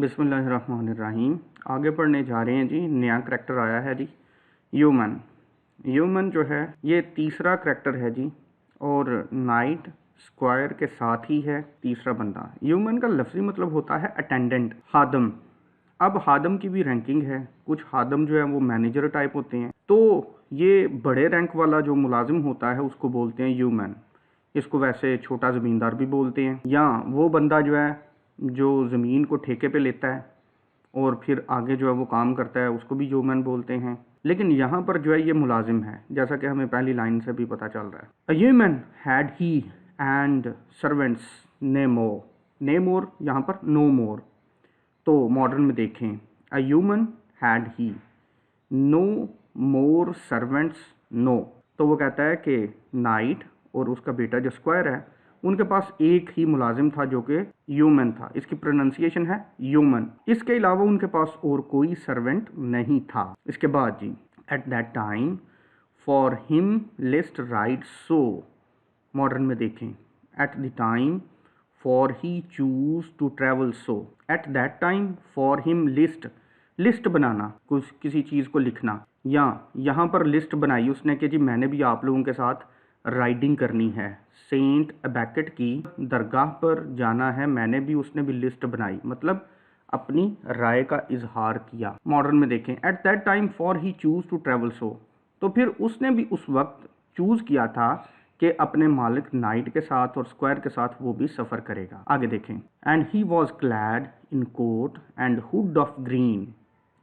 बिस्मिल्लाहिर्रहमानिर्रहीम। आगे पढ़ने जा रहे हैं जी। नया करैक्टर आया है जी, ह्यूमन। ह्यूमन जो है ये तीसरा करैक्टर है जी, और नाइट स्क्वायर के साथ ही है तीसरा बंदा। ह्यूमन का लफ्ज़ी मतलब होता है अटेंडेंट, खादम। अब खादम की भी रैंकिंग है। कुछ खादम जो है वो मैनेजर टाइप होते हैं, तो ये बड़े रैंक वाला जो मुलाजिम होता है उसको बोलते हैं ह्यूमन। इसको वैसे छोटा ज़मींदार भी बोलते हैं, या वो बंदा जो है जो ज़मीन को ठेके पे लेता है और फिर आगे जो है वो काम करता है, उसको भी ह्यूमन बोलते हैं। लेकिन यहाँ पर जो है ये मुलाजिम है, जैसा कि हमें पहली लाइन से भी पता चल रहा है। अ human had he and servants ने मोर। ने मोर यहाँ पर नो मोर। तो मॉडर्न में देखें, a human had he no more servants no. तो वो कहता है कि नाइट और उसका बेटा जो स्क्वायर है उनके पास एक ही मुलाजिम था जो कि ह्यूमन था। इसकी प्रोनाउंसिएशन है ह्यूमन। इसके अलावा उनके पास और कोई सर्वेंट नहीं था। इसके बाद जी, at that time for him list right so. Modern में देखें, at the time for he choose to travel so. At that time for him list, list बनाना, कुछ किसी चीज़ को लिखना, या यहाँ पर लिस्ट बनाई उसने कि जी मैंने भी आप लोगों के साथ राइडिंग करनी है, सेंट अबैकेट की दरगाह पर जाना है, मैंने भी, उसने भी लिस्ट बनाई, मतलब अपनी राय का इजहार किया। मॉडर्न में देखें, at that time for he choose to travel so. तो फिर उसने भी उस वक्त चूज़ किया था कि अपने मालिक नाइट के साथ और स्क्वायर के साथ वो भी सफ़र करेगा। आगे देखें, and he was clad in coat and hood of green.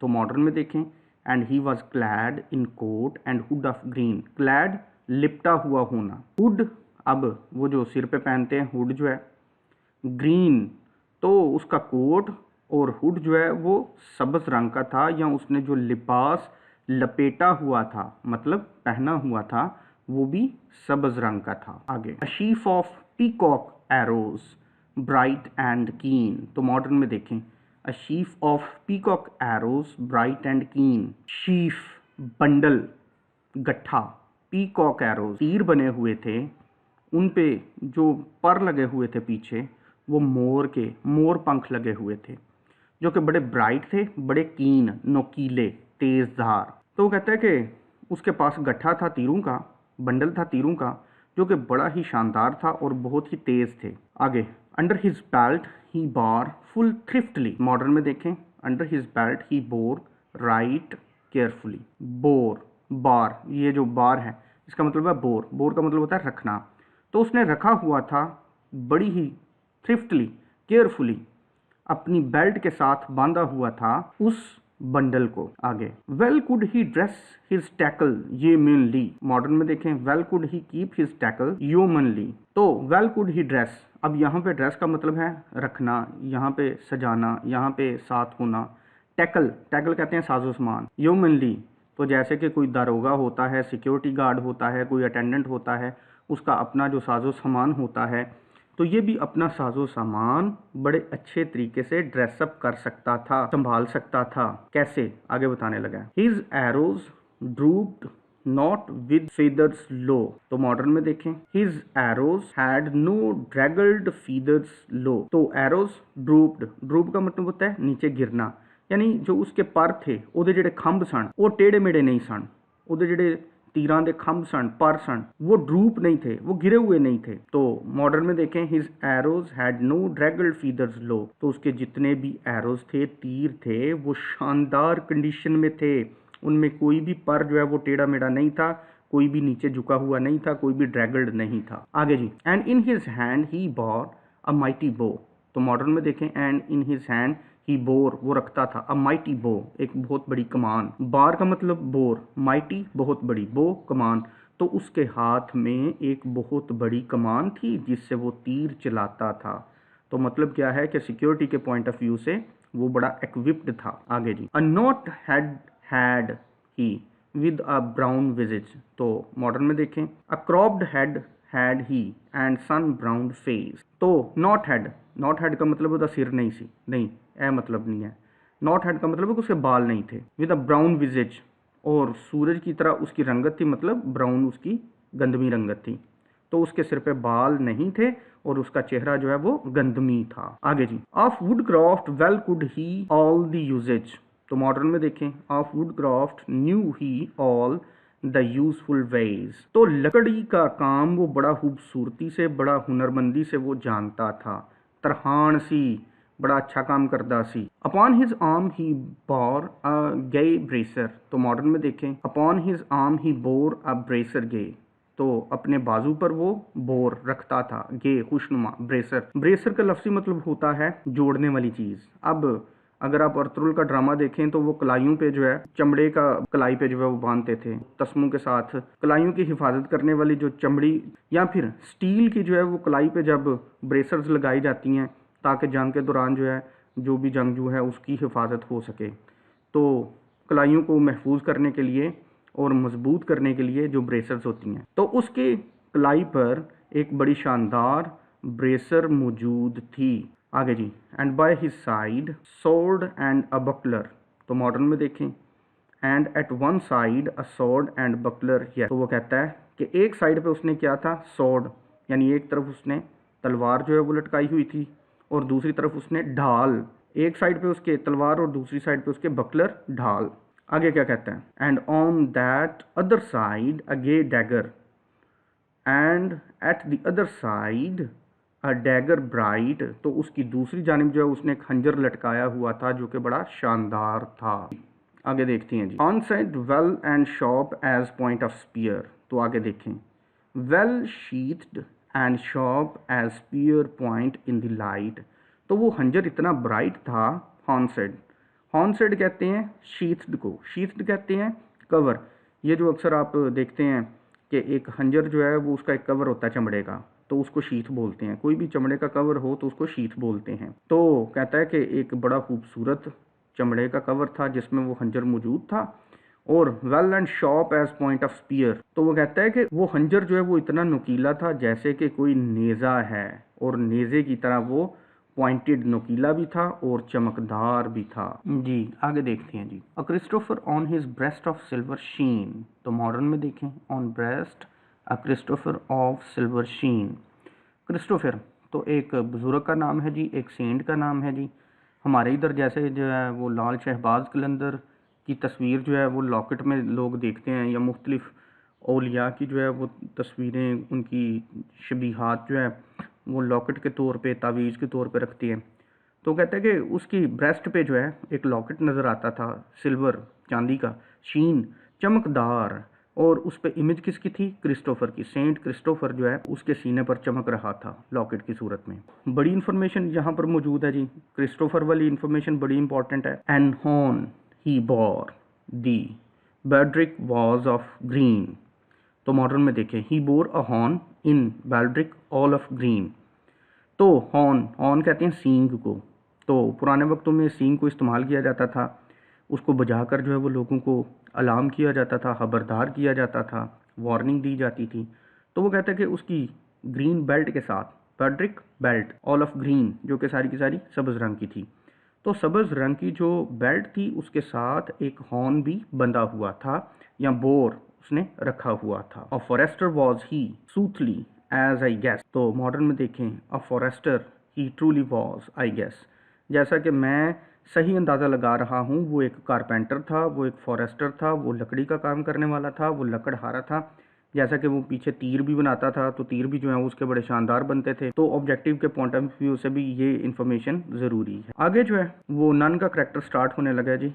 तो मॉडर्न में देखें, and he was clad in coat and hood of green. Clad लिपटा हुआ होना, हुड अब वो जो सिर पे पहनते हैं हुड जो है, ग्रीन तो उसका कोट और हुड जो है वो सब्ज़ रंग का था, या उसने जो लिबास लपेटा हुआ था मतलब पहना हुआ था वो भी सब्ज़ रंग का था। आगे, a sheaf of peacock arrows bright and keen. तो मॉडर्न में देखें, a sheaf of peacock arrows bright and keen. Sheaf bundle, गट्ठा, पीकॉक एरोज तीर बने हुए थे, उन पे जो पर लगे हुए थे पीछे वो मोर के मोर पंख लगे हुए थे, जो कि बड़े ब्राइट थे, बड़े कीन, नोकीले, तेज धार। तो वो कहता है कि उसके पास गट्ठा था तीरों का, बंडल था तीरों का, जो कि बड़ा ही शानदार था और बहुत ही तेज थे। आगे, अंडर हिज बेल्ट ही बार फुल थ्रिफ्टली। मॉडर्न में देखें, अंडर हिज बेल्ट ही बोर राइट केयरफुली। बोर, बार, ये जो बार है इसका मतलब है बोर। बोर का मतलब होता है रखना। तो उसने रखा हुआ था बड़ी ही थ्रिफ्टली, केयरफुली, अपनी बेल्ट के साथ बांधा हुआ था उस बंडल को। आगे, well could he dress his tackle humanly. Modern में देखें, well could he keep his tackle humanly. तो वेल कुड ही ड्रेस, अब यहाँ पे ड्रेस का मतलब है रखना, यहाँ पे सजाना, यहाँ पे साथ होना। टैकल, टैकल कहते हैं साजो सामान। ह्यूमनली तो जैसे कि कोई दारोगा होता है, सिक्योरिटी गार्ड होता है, कोई अटेंडेंट होता है, उसका अपना जो साजो सामान होता है, तो ये भी अपना साजो सामान बड़े अच्छे तरीके से ड्रेसअप कर सकता था, संभाल सकता था। कैसे, आगे बताने लगा। His arrows drooped not with feathers low. तो मॉडर्न में देखें, his arrows had no draggled feathers low. तो एरोज ड्रूप्ड, ड्रूप का मतलब होता है नीचे गिरना, यानी जो उसके पर थे ਉਹਦੇ ਜਿਹੜੇ ਖੰਭ ਸਨ ਉਹ ਟੇढ़े मेढ़े नहीं सन, ਉਹਦੇ ਜਿਹੜੇ तीरां दे खंभ सन, पर सन, वो ड्रूप नहीं थे, वो गिरे हुए नहीं थे। तो मॉडर्न में देखें, his arrows had no draggled feathers low. तो उसके जितने भी एरोज थे, तीर थे, वो शानदार कंडीशन में थे, उनमें कोई भी पर जो है वो टेढ़ा मेढ़ा नहीं था, कोई भी नीचे झुका हुआ नहीं था, कोई भी ड्रैगल्ड नहीं था। आगे जी, and in his hand he bore a mighty bow. तो मॉडर्न में देखें, and in his hand he bore, वो रखता था, अ माइटी बो, एक बहुत बड़ी कमान। बार का मतलब बोर, माइटी बहुत बड़ी, बो कमान। तो उसके हाथ में एक बहुत बड़ी कमान थी जिससे वो तीर चलाता था। तो मतलब क्या है कि सिक्योरिटी के पॉइंट ऑफ व्यू से वो बड़ा इक्विप्ड था। आगे जी, a not had he with a brown visage. तो मॉडर्न में देखें, a cropped head had he and sun brown face. तो नॉट हैड का मतलब होता सिर नहीं सी, नहीं, ए मतलब नहीं है। नॉट हैड का मतलब है कि उसके बाल नहीं थे। विद अ ब्राउन विजिज, और सूरज की तरह उसकी रंगत थी, मतलब ब्राउन उसकी गंदमी रंगत थी। तो उसके सिर पे बाल नहीं थे और उसका चेहरा जो है वो गंदमी था। आगे जी, of woodcraft well could he all the usages. तो मॉडर्न में देखें, of woodcraft knew he all the useful ways. तो लकड़ी का काम वो बड़ा खूबसूरती से, बड़ा हुनरमंदी से वो जानता था। तरहान सी, बड़ा अच्छा काम करता सी। अपॉन हिज आर्म ही बोर अ गे ब्रेसर। तो मॉडर्न में देखें, अपॉन हिज आर्म ही बोर अ ब्रेसर गे। तो अपने बाजू पर वो बोर रखता था, गे खुशनुमा, ब्रेसर। ब्रेसर का लफ्ज़ी मतलब होता है जोड़ने वाली चीज़। अब अगर आप अर्तुगरुल का ड्रामा देखें तो वो कलाइयों पे जो है, चमड़े का कलाई पे जो है वो बांधते थे तस्मों के साथ। कलाइयों की हिफाजत करने वाली जो चमड़ी या फिर स्टील की जो है वो कलाई पे जब ब्रेसर्स लगाई जाती हैं ताकि जंग के दौरान जो है जो भी जंगजू है उसकी हिफाजत हो सके, तो कलाइयों को महफूज करने के लिए और मजबूत करने के लिए जो ब्रेसर्स होती हैं, तो उसके कलाई पर एक बड़ी शानदार ब्रेसर मौजूद थी। आगे जी, and by his side sword and a buckler. तो मॉडर्न में देखें, and at one side a sword and buckler. तो वो कहता है कि एक साइड पे उसने क्या था, सोर्ड, यानी एक तरफ उसने तलवार जो है वो लटकाई हुई थी और दूसरी तरफ उसने ढाल, एक साइड पे उसके तलवार और दूसरी साइड पे उसके बकलर, ढाल। आगे क्या कहता है, and on that other side a gay dagger and at the other side a dagger bright. तो उसकी दूसरी जानिब जो है उसने खंजर लटकाया हुआ था जो कि बड़ा शानदार था। आगे देखते हैं जी, on side well and sharp as point of spear. तो आगे देखें, well sheathed and sharp edge spear point in the light. तो वो खंजर इतना ब्राइट था, हॉर्नसेड, हॉर्नसेड कहते हैं शीथड को, शीथड कहते हैं कवर। ये जो अक्सर आप देखते हैं कि एक खंजर जो है वो उसका एक कवर होता है चमड़े का, तो उसको शीथ बोलते हैं। कोई भी चमड़े का कवर हो तो उसको शीथ बोलते हैं। तो कहता है कि एक बड़ा खूबसूरत चमड़े का कवर था जिसमें वो खंजर मौजूद था, और well and sharp as point of spear. तो वो कहता है कि वो खंजर जो है वो इतना नुकीला था जैसे कि कोई नेज़ा है, और नेज़े की तरह वो पॉइंटेड, नुकीला भी था और चमकदार भी था। जी आगे देखते हैं जी, a Christopher on his breast of silver sheen. तो मॉडर्न में देखें, on breast a Christopher of silver sheen. Christopher तो एक बुजुर्ग का नाम है जी, एक सेंट का नाम है जी। हमारे इधर जैसे जो है वो लाल शहबाज कलंदर की तस्वीर जो है वो लॉकेट में लोग देखते हैं, या मुख्तलिफ औलिया की जो है वो तस्वीरें, उनकी शबीहात जो है वो लॉकेट के तौर पे, तावीज़ के तौर पे रखती हैं। तो कहते हैं कि उसकी ब्रेस्ट पे जो है एक लॉकेट नज़र आता था, सिल्वर, चांदी का, शीन, चमकदार, और उस पे इमेज किसकी थी, क्रिस्टोफर की। सेंट क्रिस्टोफर जो है उसके सीने पर चमक रहा था लॉकेट की सूरत में। बड़ी इन्फॉर्मेशन यहाँ पर मौजूद है जी, क्रिस्टोफर वाली इन्फॉर्मेशन बड़ी इंपॉर्टेंट है। An horn he bore the baldric was of green. तो मॉडर्न में देखें, he bore a horn in baldric all of green. तो हॉर्न, हॉर्न कहते हैं सींग को। तो पुराने वक्तों में सींग को इस्तेमाल किया जाता था, उसको बजाकर जो है वो लोगों को अलार्म किया जाता था, खबरदार किया जाता था, वार्निंग दी जाती थी। तो वो कहते हैं कि उसकी ग्रीन बेल्ट के साथ, बैड्रिक बेल्ट ऑल ऑफ ग्रीन, जो कि सारी की सारी सब्ज़ रंग की थी, तो सब्ज़ रंग की जो बेल्ट थी उसके साथ एक हॉर्न भी बंधा हुआ था, या बोर उसने रखा हुआ था। A forester was he soothly as I guess. तो मॉडर्न में देखें, a forester he truly was I guess. जैसा कि मैं सही अंदाज़ा लगा रहा हूँ, वो एक कारपेंटर था, वो एक फॉरेस्टर था, वो लकड़ी का काम करने वाला था, वो लकड़हारा था। जैसा कि वो पीछे तीर भी बनाता था, तो तीर भी जो है उसके बड़े शानदार बनते थे। तो ऑब्जेक्टिव के पॉइंट ऑफ व्यू से भी ये इन्फॉर्मेशन ज़रूरी है। आगे जो है वो नन का करैक्टर स्टार्ट होने लगा जी।